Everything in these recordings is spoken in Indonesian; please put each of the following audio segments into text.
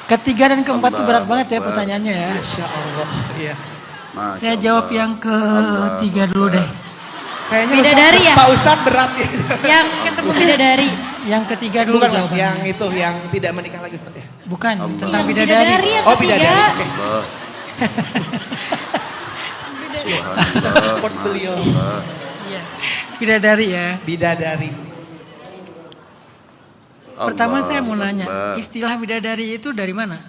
Ketiga dan keempat itu berat banget ya pertanyaannya ya. Masya Allah, iya. Saya jawab yang ketiga dulu deh. Kayaknya Bidadari ya? Pak Ustadz berat ya. Yang ketemu bidadari. Yang ketiga dulu Bukan jawabannya. yang itu, yang tidak menikah lagi Ustadz ya? Bukan, tentang Yang bidadari. yang Oh ketiga. bidadari, oke. Subhanallah. Support beliau. Iya. Bidadari ya. Bidadari. Pertama saya mau Allahu nanya, Akbar. istilah bidadari itu dari mana?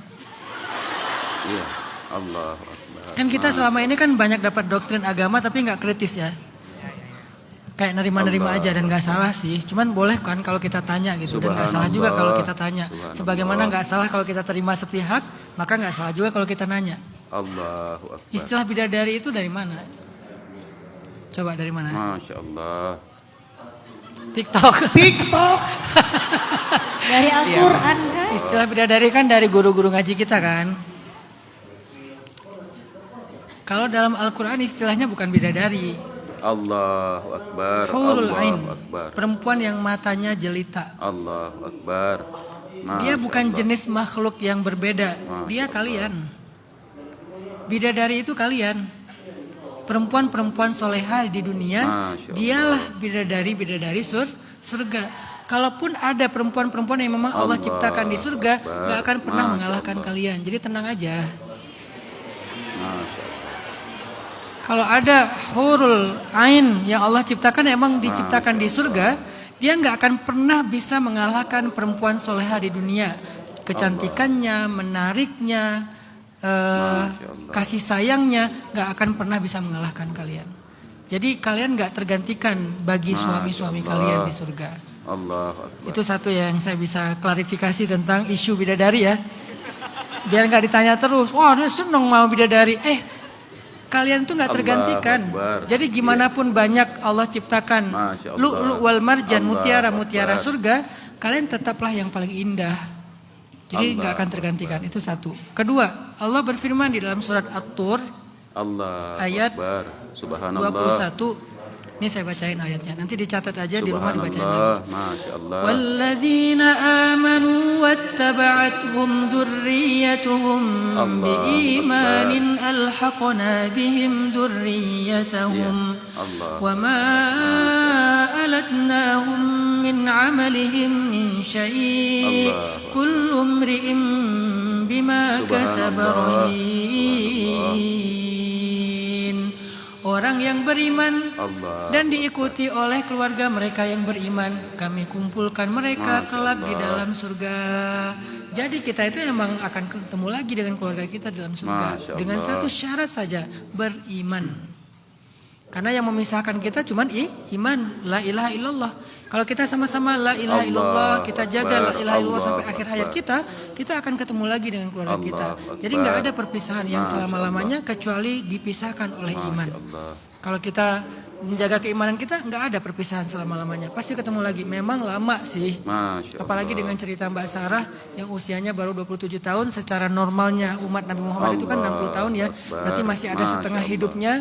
Iya, Allah Akbar. Kan kita selama ini kan banyak dapat doktrin agama tapi nggak kritis ya. Kayak nerima-nerima Allah. aja dan nggak salah sih. Cuman boleh kan kalau kita tanya gitu dan nggak salah juga kalau kita tanya. Subhanallah. Sebagaimana nggak salah kalau kita terima sepihak, maka nggak salah juga kalau kita nanya. Allahu Akbar. Istilah bidadari itu dari mana? Coba dari mana? Masya Allah. TikTok. TikTok. Dari Al-Quran kan? Istilah bidadari kan dari guru-guru ngaji kita kan. Kalau dalam Al-Quran istilahnya bukan bidadari. Allahu Akbar. Hurul Ain. Allahu Akbar. Perempuan yang matanya jelita. Allahu Akbar. Dia Masya bukan Allah. jenis makhluk yang berbeda. Dia kalian. Bidadari itu kalian. Perempuan-perempuan soleha di dunia, Masya Allah. dialah bidadari-bidadari surga. Kalaupun ada perempuan-perempuan yang memang Allah Allah ciptakan di surga, Akbar. gak akan pernah Masya mengalahkan Allah. kalian. Jadi tenang aja. Masya Allah. Kalau ada hurul ain yang Allah ciptakan emang diciptakan di surga, dia nggak akan pernah bisa mengalahkan perempuan soleha di dunia. Kecantikannya, menariknya, Allah. kasih sayangnya nggak akan pernah bisa mengalahkan kalian. Jadi kalian nggak tergantikan bagi Masya suami-suami Allah. kalian di surga. Allahu Akbar. Itu satu yang saya bisa klarifikasi tentang isu bidadari ya. Biar nggak ditanya terus, wah dia seneng mau bidadari. Kalian tuh nggak Allahu tergantikan. Akbar. Jadi gimana pun banyak Allah ciptakan Masya Allah. lu'lu' wal marjan, Allahu mutiara-mutiara Akbar. surga, kalian tetaplah yang paling indah. Jadi nggak akan Allahu tergantikan. Itu satu. Kedua, Allah berfirman di dalam surat At-Tur Allah Ayat Akbar. Subhanallah. 21. Ini saya bacain ayatnya. Nanti dicatat aja di rumah dibacain lagi. Subhanallah. Masya Allah. والذين آمنوا واتبعتهم ذريتهم الله بإيمان أكبر. ألحقنا بهم ذريتهم Allah. وما ألتناهم من عملهم من شيء الله كل امرئ بما سبحان كسب الله. رهين. Orang yang beriman Allah. dan diikuti oleh keluarga mereka yang beriman, kami kumpulkan mereka Masya kelak di Allah. dalam surga. Jadi kita itu emang akan ketemu lagi dengan keluarga kita dalam surga. Masya Dengan Allah. satu syarat saja, beriman. Karena yang memisahkan kita cuma iman, la ilaha illallah. Kalau kita sama-sama la ilaha Allah illallah, kita jaga la Akbar, ilaha illallah Allah sampai akhir hayat Akbar. kita akan ketemu lagi dengan keluarga Allah kita. Akbar. Jadi nggak ada perpisahan yang Masya selama-lamanya kecuali dipisahkan oleh iman. Masya Allah. Kalau kita menjaga keimanan kita nggak ada perpisahan selama-lamanya. Pasti ketemu lagi. Memang lama sih. Masya Apalagi Allah. dengan cerita Mbak Sarah yang usianya baru 27 tahun. Secara normalnya umat Nabi Muhammad itu kan 60 tahun ya. Akbar. Berarti masih ada Masya setengah Allah. hidupnya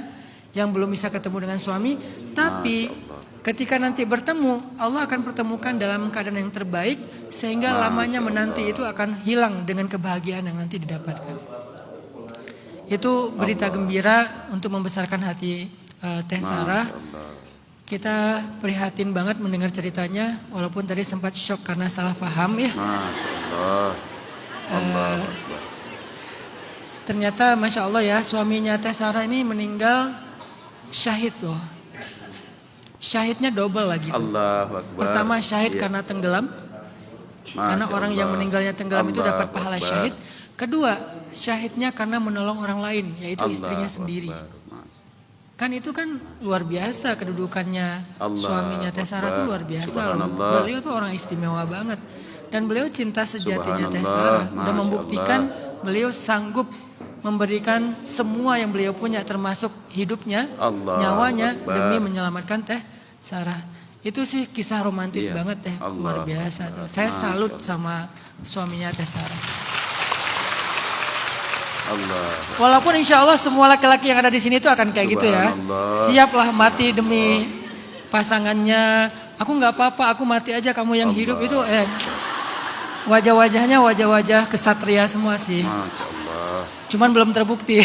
yang belum bisa ketemu dengan suami. Tapi Masya Allah. ketika nanti bertemu, Allah akan pertemukan dalam keadaan yang terbaik. Sehingga Masya lamanya Allah. menanti itu akan hilang dengan kebahagiaan yang nanti didapatkan. Itu berita gembira untuk membesarkan hati Teh Sarah. Masya Allah. Kita prihatin banget mendengar ceritanya, walaupun tadi sempat shock karena salah paham ya. Masya Allah. Allah Akbar. Ternyata Masya Allah ya, suaminya Teh Sarah ini meninggal syahid loh. Syahidnya double lagi tuh. Allahu Akbar. Pertama syahid Iya. karena tenggelam, karena Masya orang yang Allah. meninggalnya tenggelam itu dapat Allahu pahala Akbar. syahid. Kedua, syahidnya karena menolong orang lain, yaitu Allahu istrinya sendiri. Akbar. Kan itu kan luar biasa kedudukannya Allah suaminya Teh Sarah itu Akbar. luar biasa loh. Subhanallah. Beliau tuh orang istimewa banget. Dan beliau cinta sejatinya Teh Subhanallah. Sarah. Udah Masya membuktikan beliau sanggup memberikan semua yang beliau punya termasuk hidupnya, Allahu nyawanya Akbar. demi menyelamatkan Teh Sarah. Itu sih kisah romantis Iya. banget Teh, luar Allahu biasa tuh. Akbar. Saya Masya salut Allah. sama suaminya Teh Sarah. Allah. Walaupun insya Allah semua laki-laki yang ada di sini itu akan kayak gitu ya. Subhanallah. Siaplah mati demi pasangannya. Aku nggak apa-apa, aku mati aja kamu yang Allah. hidup itu. Wajah-wajahnya wajah-wajah kesatria semua sih. Masya Allah. Cuman belum terbukti.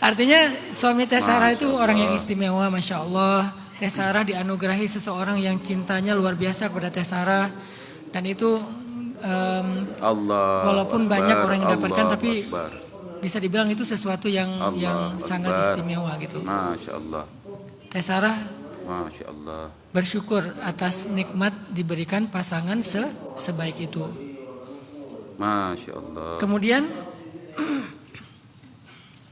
Artinya suami Teh Sarah itu orang yang istimewa, Masya Allah. Teh Sarah dianugerahi seseorang yang cintanya luar biasa kepada Teh Sarah. Dan itu Allah walaupun banyak orang yang dapatkan, Allah tapi Akbar. bisa dibilang itu sesuatu yang Allah sangat Akbar. istimewa gitu. Masya Allah. Teh Sarah Masya Allah. bersyukur atas nikmat diberikan pasangan sebaik itu. Masya Allah. Kemudian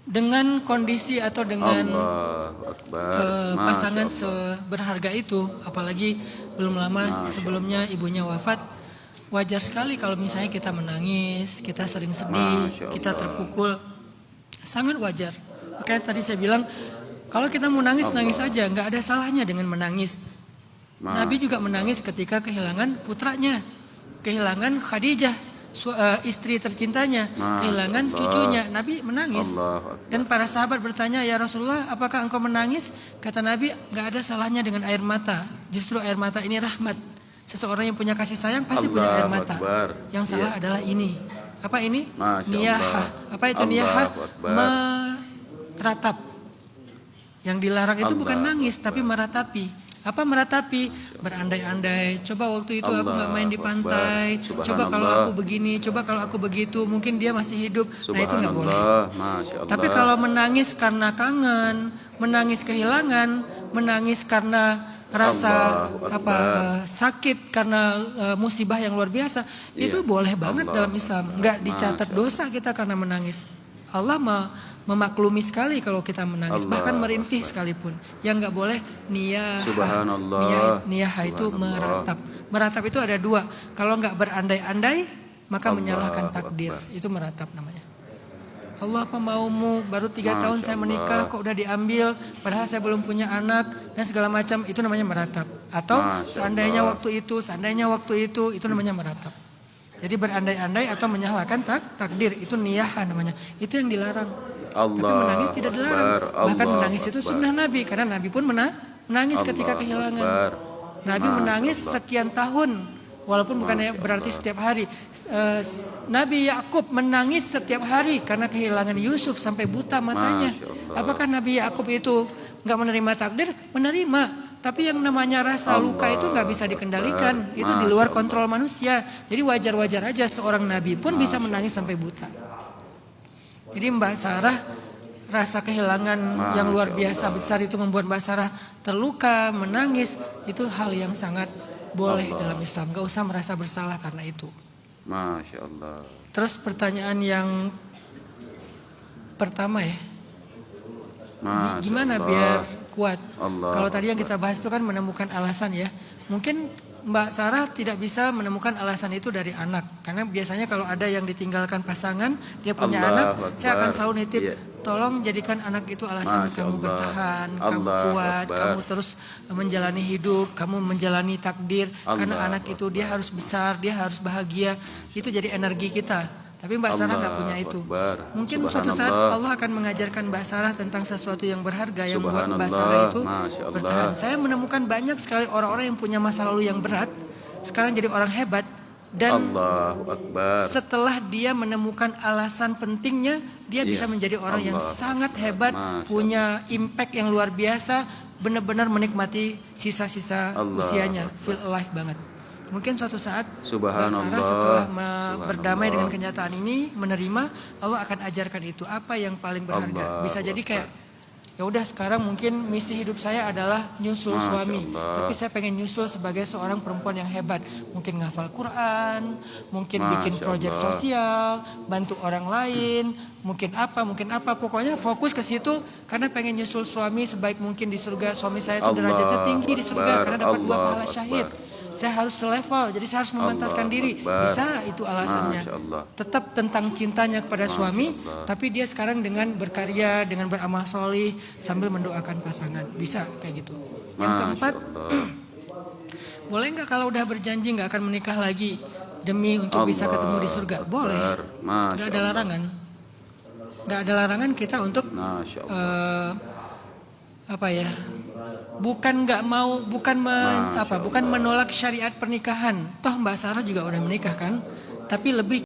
dengan kondisi atau dengan Allahu Akbar. Masya pasangan Allah. seberharga itu, apalagi belum lama sebelumnya ibunya wafat, wajar sekali kalau misalnya kita menangis, kita sering sedih, Masya kita Allah. terpukul, sangat wajar. Makanya tadi saya bilang kalau kita mau nangis, nangis aja, nggak ada salahnya dengan menangis. Nabi juga menangis ketika kehilangan putranya, kehilangan Khadijah, istri tercintanya, kehilangan cucunya. Nabi menangis. Dan para sahabat bertanya, ya Rasulullah, apakah engkau menangis? Kata Nabi, nggak ada salahnya dengan air mata. Justru air mata ini rahmat. Seseorang yang punya kasih sayang pasti punya air mata. Akbar. Yang salah adalah ini. Apa ini? Masya Niyahah. Allah. Apa itu Allahu niyahah? Akbar. Meratap. Yang dilarang itu bukan Allah nangis, tapi meratapi. Apa meratapi? Berandai-andai. Coba waktu itu aku nggak main di pantai. Subhanallah. Coba kalau aku begini. Coba kalau aku begitu. Mungkin dia masih hidup. Nah itu nggak boleh. Masya Allah. Tapi kalau menangis karena kangen, menangis kehilangan, menangis karena rasa Allahu Akbar. sakit karena musibah yang luar biasa, itu boleh banget dalam Islam. Nggak dicatat dosa kita karena menangis. Allah memaklumi sekali kalau kita menangis, bahkan merintih sekalipun. Yang nggak boleh niyah. Subhanallah. Niyah itu meratap. Meratap itu ada dua. Kalau nggak berandai-andai, maka menyalahkan takdir. Itu meratap namanya. Allah, apa maumu, baru 3 tahun saya menikah kok udah diambil, padahal saya belum punya anak dan segala macam, itu namanya meratap. Atau seandainya waktu itu namanya meratap. Jadi berandai-andai atau menyalahkan takdir, itu niyah namanya. Itu yang dilarang. Tapi menangis tidak dilarang. Bahkan menangis itu sunnah Nabi, karena Nabi pun menangis ketika kehilangan. Nabi menangis sekian tahun. Walaupun bukannya berarti setiap hari. Nabi Yakub menangis setiap hari karena kehilangan Yusuf sampai buta matanya. Apakah Nabi Yakub itu nggak menerima takdir? Menerima. Tapi yang namanya rasa luka itu nggak bisa dikendalikan. Itu di luar kontrol manusia. Jadi wajar-wajar aja seorang Nabi pun bisa menangis sampai buta. Jadi Mbak Sarah, rasa kehilangan yang luar biasa besar itu membuat Mbak Sarah terluka, menangis. Itu hal yang sangat boleh dalam Islam, gak usah merasa bersalah karena itu. Masya Allah. Terus pertanyaan yang pertama ya, gimana biar kuat? Kalau tadi yang kita bahas itu kan menemukan alasan ya. Mungkin Mbak Sarah tidak bisa menemukan alasan itu dari anak. Karena biasanya kalau ada yang ditinggalkan pasangan, dia punya anak, saya akan selalu nitip, tolong jadikan anak itu alasan kamu bertahan, kamu kuat, kamu terus menjalani hidup, kamu menjalani takdir. Karena anak itu dia harus besar, dia harus bahagia. Itu jadi energi kita. Tapi Mbak Sarah nggak punya itu. Mungkin suatu saat Allah akan mengajarkan Mbak Sarah tentang sesuatu yang berharga yang membuat Mbak Sarah itu bertahan. Saya menemukan banyak sekali orang-orang yang punya masa lalu yang berat, sekarang jadi orang hebat. Dan setelah dia menemukan alasan pentingnya, dia bisa menjadi orang yang sangat hebat, punya impact yang luar biasa, benar-benar menikmati sisa-sisa usianya, feel alive banget. Mungkin suatu saat Mbak Sarah setelah berdamai dengan kenyataan ini, menerima, Allah akan ajarkan itu apa yang paling berharga. Bisa jadi kayak, ya udah sekarang mungkin misi hidup saya adalah nyusul suami, tapi saya pengen nyusul sebagai seorang perempuan yang hebat. Mungkin ngafal Quran, mungkin bikin proyek sosial, bantu orang lain, mungkin apa, pokoknya fokus ke situ karena pengen nyusul suami sebaik mungkin di surga. Suami saya itu derajatnya tinggi di surga karena dapat 2 pahala syahid. Saya harus selevel, jadi saya harus memantaskan diri. Bisa itu alasannya. Tetap tentang cintanya kepada suami, tapi dia sekarang dengan berkarya, dengan beramal solih, sambil mendoakan pasangan. Bisa kayak gitu. Yang keempat, boleh nggak kalau udah berjanji nggak akan menikah lagi demi untuk bisa ketemu di surga? Boleh. Nggak ada larangan. Nggak ada larangan kita untuk bukan nggak mau, bukan menolak syariat pernikahan. Toh Mbak Sarah juga udah menikah kan, tapi lebih